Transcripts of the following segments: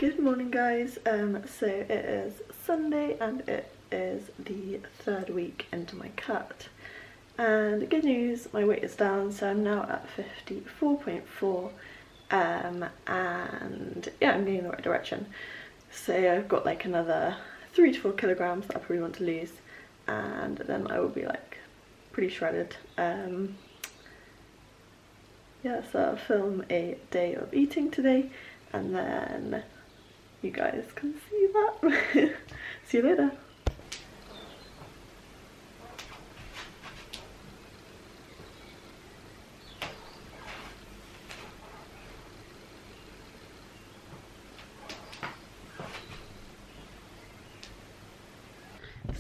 Good morning guys, so it is Sunday and it is the third week into my cut, and good news, my weight is down, so I'm now at 54.4, and yeah, I'm going in the right direction. So I've got like another 3 to 4 kilograms that I probably want to lose, and then I will be like pretty shredded. Yeah, so I'll film a day of eating today, and then you guys can see that. See you later.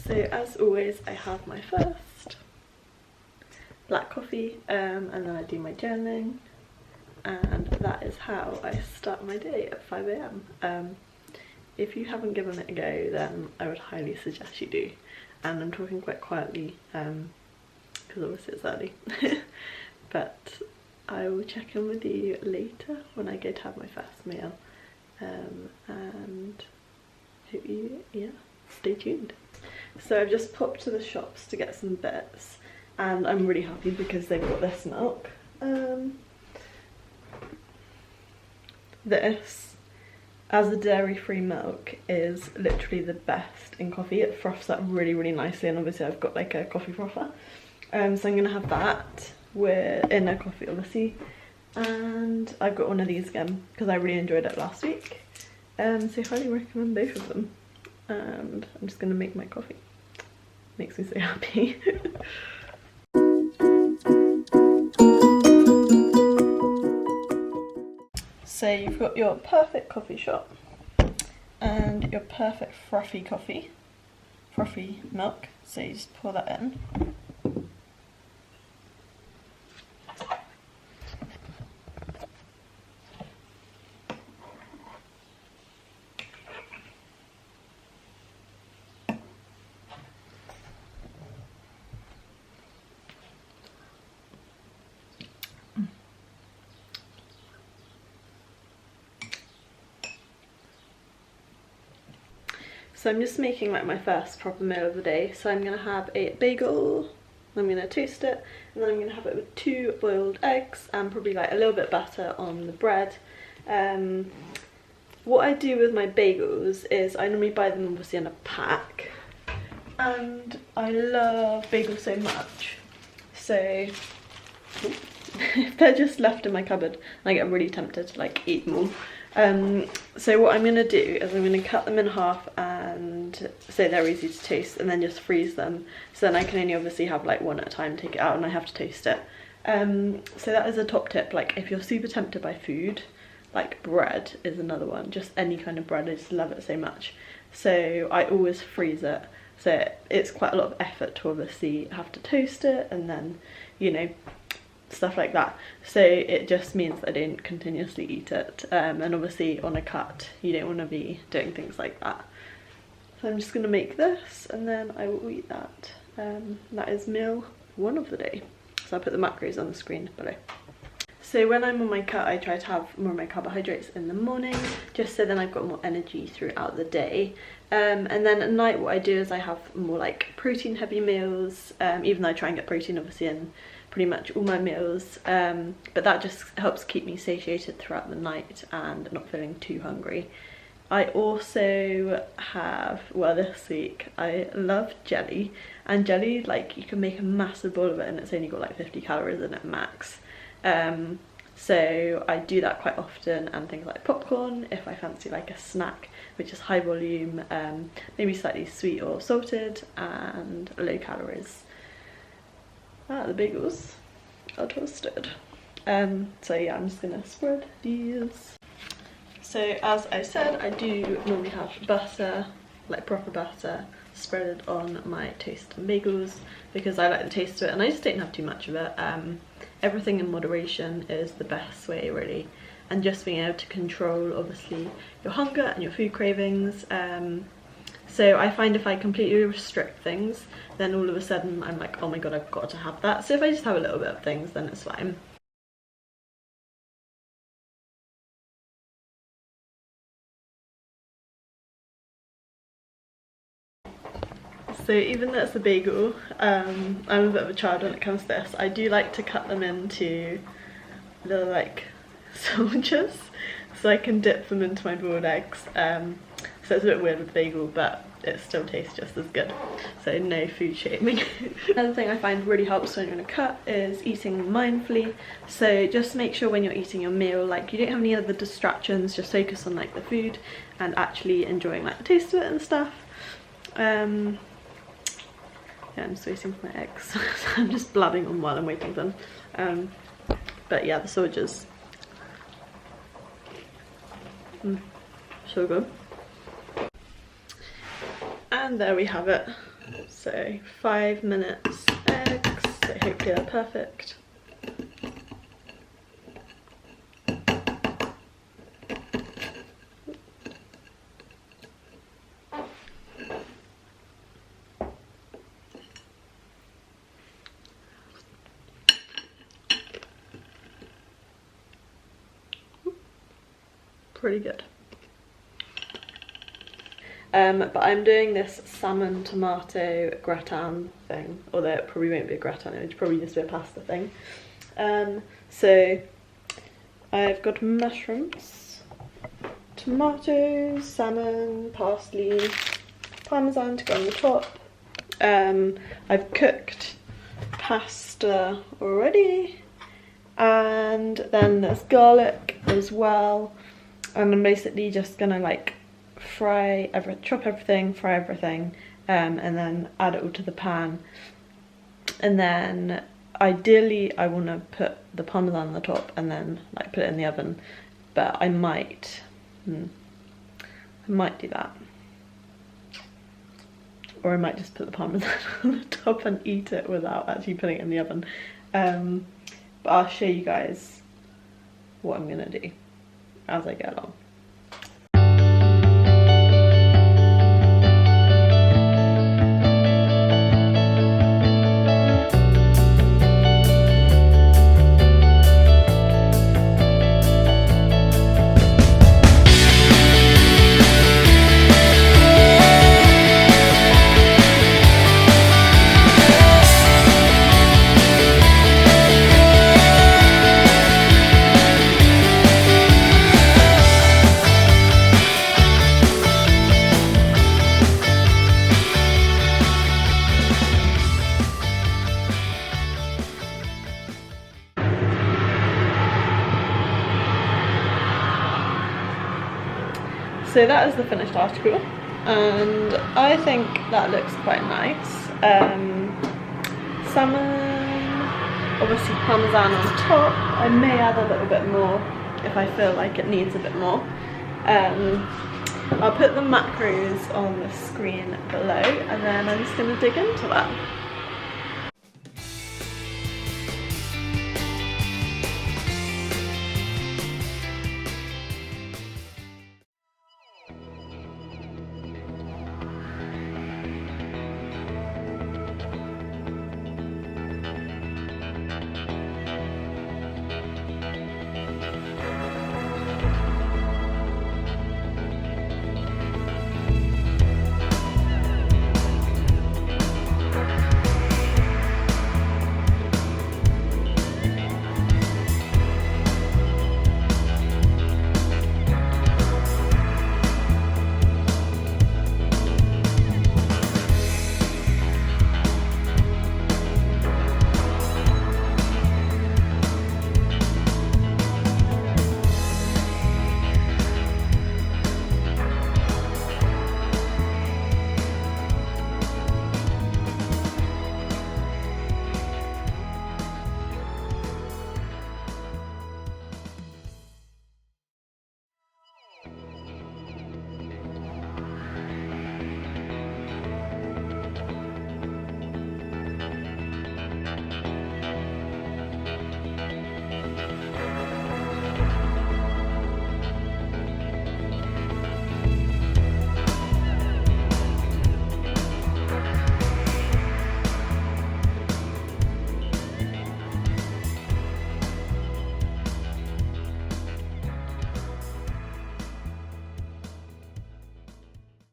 So as always, I have my first black coffee, and then I do my journaling, and that is how I start my day at 5 AM. If you haven't given it a go, then I would highly suggest you do. And I'm talking quite quietly because obviously it's early. But I will check in with you later when I go to have my first meal, and hope you, yeah, stay tuned. So I've just popped to the shops to get some bits, and I'm really happy because they've got this milk. This, as a dairy-free milk, is literally the best in coffee. It froths up really nicely, and obviously I've got like a coffee frother, so I'm gonna have that in a coffee obviously, and I've got one of these again because I really enjoyed it last week, so I highly recommend both of them. And I'm just gonna make my coffee. Makes me so happy. So you've got your perfect coffee shop and your perfect frothy milk. So you just pour that in. So I'm just making like my first proper meal of the day. So I'm gonna have a bagel, I'm gonna toast it, and then I'm gonna have it with 2 boiled eggs and probably like a little bit butter on the bread. What I do with my bagels is I normally buy them obviously in a pack, and I love bagels so much. So if they're just left in my cupboard, I get really tempted to like eat them all. So what I'm going to do is I'm going to cut them in half, and so they're easy to toast, and then just freeze them, so then I can only obviously have like one at a time, take it out, and I have to toast it. So that is a top tip. Like if you're super tempted by food, like bread is another one, just any kind of bread, I just love it so much. So I always freeze it, so it's quite a lot of effort to obviously have to toast it and then, you know, stuff like that. So it just means I don't continuously eat it, and obviously on a cut you don't want to be doing things like that. So I'm just going to make this and then I will eat that. That is meal 1 of the day. So I'll put the macros on the screen below. So when I'm on my cut, I try to have more of my carbohydrates in the morning, just so then I've got more energy throughout the day. And then at night what I do is I have more like protein heavy meals, even though I try and get protein obviously in pretty much all my meals, but that just helps keep me satiated throughout the night and not feeling too hungry. I also have, well this week, I love jelly, and jelly, like you can make a massive bowl of it and it's only got like 50 calories in it max. So I do that quite often, and things like popcorn if I fancy like a snack which is high volume, maybe slightly sweet or salted and low calories. The bagels are toasted. So yeah, I'm just gonna spread these. So as I said, I do normally have butter, like proper butter, spreaded on my toast and bagels because I like the taste of it, and I just don't have too much of it. Everything in moderation is the best way really, and just being able to control obviously your hunger and your food cravings. So I find if I completely restrict things, then all of a sudden I'm like, oh my god, I've got to have that. So if I just have a little bit of things, then it's fine. So even though it's a bagel, I'm a bit of a child when it comes to this. I do like to cut them into little like soldiers so I can dip them into my boiled eggs. So it's a bit weird with bagel, but it still tastes just as good. So no food shaming. Another thing I find really helps when you're gonna cut is eating mindfully. So just make sure when you're eating your meal, like you don't have any other distractions, just focus on like the food and actually enjoying like the taste of it and stuff. Yeah, I'm just waiting for my eggs. So I'm just blabbing on while I'm waiting for them. But yeah, the sausages. So good. And there we have it. So 5 minutes eggs, so hopefully they're perfect. Pretty good. But I'm doing this salmon tomato gratin thing, although it probably won't be a gratin, it'll probably just be a pasta thing. So I've got mushrooms, tomatoes, salmon, parsley, parmesan to go on the top. I've cooked pasta already, and then there's garlic as well, and I'm basically just gonna like chop everything, fry everything, and then add it all to the pan. And then ideally I want to put the parmesan on the top and then like put it in the oven, but I might do that, or I might just put the parmesan on the top and eat it without actually putting it in the oven. But I'll show you guys what I'm gonna do as I go along. So that is the finished article, and I think that looks quite nice. Salmon, obviously parmesan on top. I may add a little bit more if I feel like it needs a bit more. I'll put the macros on the screen below, and then I'm just going to dig into that.